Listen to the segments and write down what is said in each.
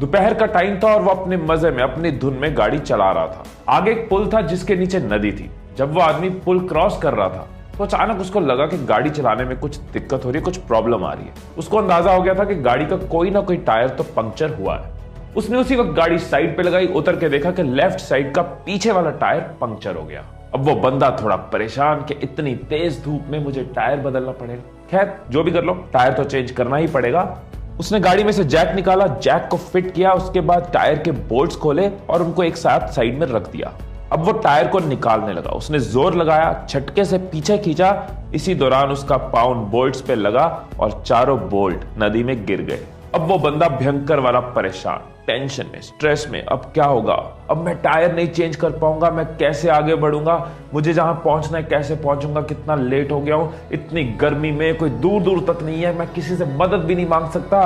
दोपहर का टाइम था और वो अपने मजे में अपनी धुन में गाड़ी चला रहा था। आगे एक पुल था जिसके नीचे नदी थी। जब वो आदमी पुल क्रॉस कर रहा था तो अचानक उसको लगा कि गाड़ी चलाने में कुछ दिक्कत हो रही है, कुछ प्रॉब्लम आ रही है। उसको अंदाजा हो गया था कि गाड़ी का कोई ना कोई टायर तो पंक्चर हुआ है। उसने उसी वक्त गाड़ी साइड पे लगाई, उतर के देखा कि लेफ्ट साइड का पीछे वाला टायर पंक्चर हो गया। अब वो बंदा थोड़ा परेशान कि इतनी तेज धूप में मुझे टायर बदलना पड़ेगा। खैर जो भी कर लो, टायर तो चेंज करना ही पड़ेगा। उसने गाड़ी में से जैक निकाला, जैक को फिट किया, उसके बाद टायर के बोल्ट्स खोले और उनको एक साथ साइड में रख दिया। अब वो टायर को निकालने लगा। उसने जोर लगाया, झटके से पीछे खींचा। इसी दौरान उसका पाँव बोल्ट्स पे लगा और चारों बोल्ट नदी में गिर गए। अब वो बंदा भयंकर वाला परेशान, टेंशन में, स्ट्रेस में। अब क्या होगा? अब मैं टायर नहीं चेंज कर पाऊंगा, मैं कैसे आगे बढ़ूंगा, मुझे जहां पहुंचना है कैसे पहुंचूंगा, कितना लेट हो गया हूं, इतनी गर्मी में कोई दूर दूर तक नहीं है, मैं किसी से मदद भी नहीं मांग सकता।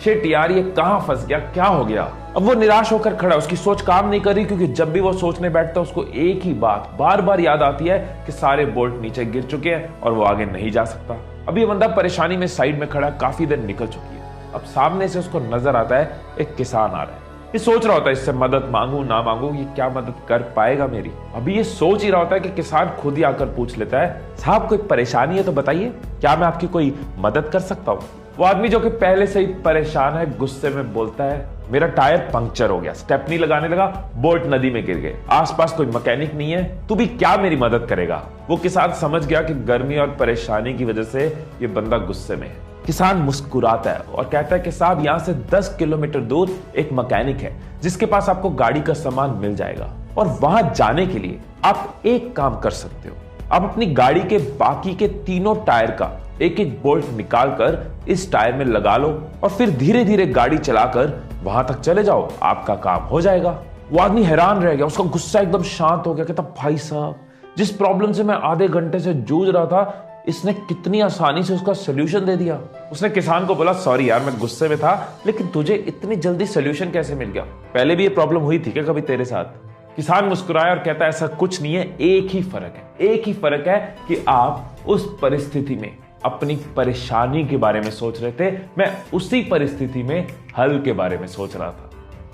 शिट यार, ये कहां फंस गया, क्या हो गया? अब वो निराश होकर खड़ा, उसकी सोच काम नहीं कर रही, क्योंकि जब भी वो सोचने बैठता है उसको एक ही बात बार बार याद आती है कि सारे बोल्ट नीचे गिर चुके हैं और वो आगे नहीं जा सकता। अब ये बंदा परेशानी में साइड में खड़ा, काफी देर निकल चुकी है। अब सामने से उसको नजर आता है एक किसान आ रहा है। ये सोच रहा होता है इससे मदद मांगू ना मांगू, ये क्या मदद कर पाएगा मेरी। अभी ये सोच ही रहा होता है कि किसान खुद ही आकर पूछ लेता है, साहब कोई परेशानी है तो बताइए, क्या मैं आपकी कोई मदद कर सकता हूँ? वो आदमी जो कि पहले से ही परेशान है, गुस्से में बोलता है, मेरा टायर पंक्चर हो गया, स्टेपनी लगाने लगा, बोल्ट नदी में गिर गए, आसपास कोई मैकेनिक नहीं है, तू भी क्या मेरी मदद करेगा? वो किसान समझ गया कि गर्मी और परेशानी की वजह से ये बंदा गुस्से में है। किसान मुस्कुराता है और कहता है कि साहब यहाँ से 10 किलोमीटर दूर एक मैकेनिक है जिसके पास आपको गाड़ी का सामान मिल जाएगा, और वहां जाने के लिए आप एक काम कर सकते हो, आप अपनी गाड़ी के बाकी के तीनों टायर का एक एक बोल्ट निकालकर इस टायर में लगा लो और फिर धीरे धीरे गाड़ी चलाकर वहां तक चले जाओ, आपका काम हो जाएगा। वो आदमी हैरान रह गया, उसका गुस्सा एकदम शांत हो गया। कहता, भाई साहब, जिस प्रॉब्लम से मैं आधे घंटे से जूझ रहा था, इसने कितनी आसानी से उसका सोल्यूशन दे दिया। उसने किसान को बोला, सॉरी यार, मैं गुस्से में था, लेकिन तुझे इतनी जल्दी सोल्यूशन कैसे मिल गया? पहले भी ये प्रॉब्लम हुई थी क्या कभी तेरे साथ? किसान मुस्कुराया और कहता है, ऐसा कुछ नहीं है, एक ही फर्क है कि आप उस परिस्थिति में अपनी परेशानी के बारे में सोच रहे थे, मैं उसी परिस्थिति में हल के बारे में सोच रहा था।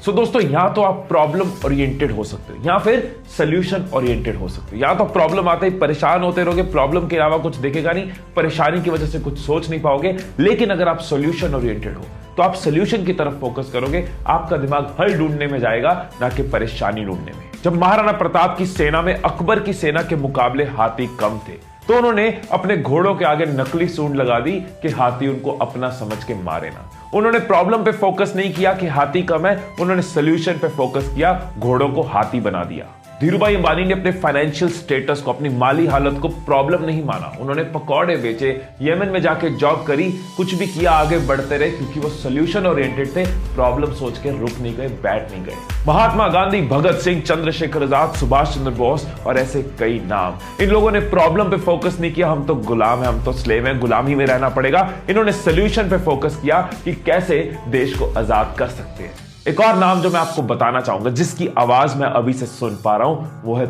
सो दोस्तों, या तो आप प्रॉब्लम ओरिएंटेड हो सकते हो या फिर सोल्यूशन ओरिएंटेड हो सकते हो। या तो प्रॉब्लम आते ही परेशान होते रहोगे, प्रॉब्लम के अलावा कुछ दिखेगा नहीं, परेशानी की वजह से कुछ सोच नहीं पाओगे। लेकिन अगर आप सोल्यूशन ओरिएंटेड हो तो आप सोल्यूशन की तरफ फोकस करोगे, आपका दिमाग हल ढूंढने में जाएगा, ना कि परेशानी ढूंढने में। जब महाराणा प्रताप की सेना में अकबर की सेना के मुकाबले हाथी कम थे तो उन्होंने अपने घोड़ों के आगे नकली सूंड लगा दी कि हाथी उनको अपना समझ के मारे ना। उन्होंने प्रॉब्लम पे फोकस नहीं किया कि हाथी कम है, उन्होंने सोल्यूशन पे फोकस किया, घोड़ों को हाथी बना दिया। धीरूभाई अंबानी ने अपने फाइनेंशियल स्टेटस को, अपनी माली हालत को प्रॉब्लम नहीं माना। उन्होंने पकौड़े बेचे, यमन में जाके जॉब करी, कुछ भी किया, आगे बढ़ते रहे, क्योंकि वो सोल्यूशन ओरिएंटेड थे, प्रॉब्लम सोच के रुक नहीं गए, बैठ नहीं गए। महात्मा गांधी, भगत सिंह, चंद्रशेखर आजाद, सुभाष चंद्र बोस और ऐसे कई नाम, इन लोगों ने प्रॉब्लम पे फोकस नहीं किया, हम तो गुलाम है, हम तो स्लेव है, गुलामी में रहना पड़ेगा। इन्होंने सोल्यूशन पे फोकस किया कि कैसे देश को आजाद कर सकते हैं। एक और नाम जो मैं आपको बताना चाहूंगा, जिसकी आवाज मैं अभी से सुन पा रहा हूं, वो है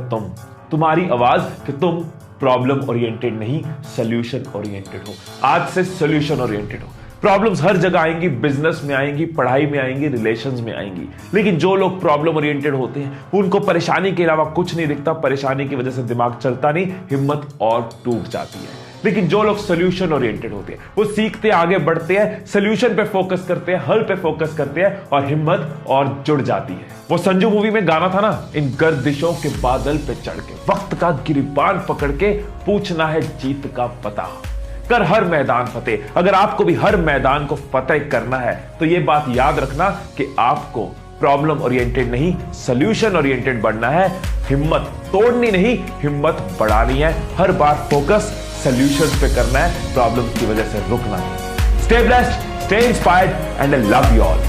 तुम्हारी आवाज, कि तुम प्रॉब्लम ओरिएंटेड नहीं, सोल्यूशन ओरिएंटेड हो। आज से सोल्यूशन ओरिएंटेड हो। प्रॉब्लम्स हर जगह आएंगी, बिजनेस में आएंगी, पढ़ाई में आएंगी, रिलेशंस में आएंगी, लेकिन जो लोग प्रॉब्लम ओरिएंटेड होते हैं उनको परेशानी के अलावा कुछ नहीं दिखता, परेशानी की वजह से दिमाग चलता नहीं, हिम्मत और टूट जाती है। लेकिन जो लोग सोल्यूशन ओरिएंटेड होते हैं वो सीखते, आगे बढ़ते हैं, सोल्यूशन पे फोकस करते हैं, हल पे फोकस करते हैं और हिम्मत और जुड़ जाती है। वो संजू मूवी में गाना था ना, इन गर्दिशों के बादल पे चढ़ के, वक्त का गिरबान पकड़ के, पूछना है जीत का पता, कर हर मैदान फतेह। अगर आपको भी हर मैदान को फतेह करना है तो ये बात याद रखना कि आपको प्रॉब्लम ओरिएंटेड नहीं, सोल्यूशन ओरिएंटेड बनना है। हिम्मत तोड़नी नहीं, हिम्मत बढ़ानी है। हर बार फोकस सोल्यूशंस पे करना है, प्रॉब्लम्स की वजह से रुकना नहीं। Stay blessed, stay inspired and I love you all.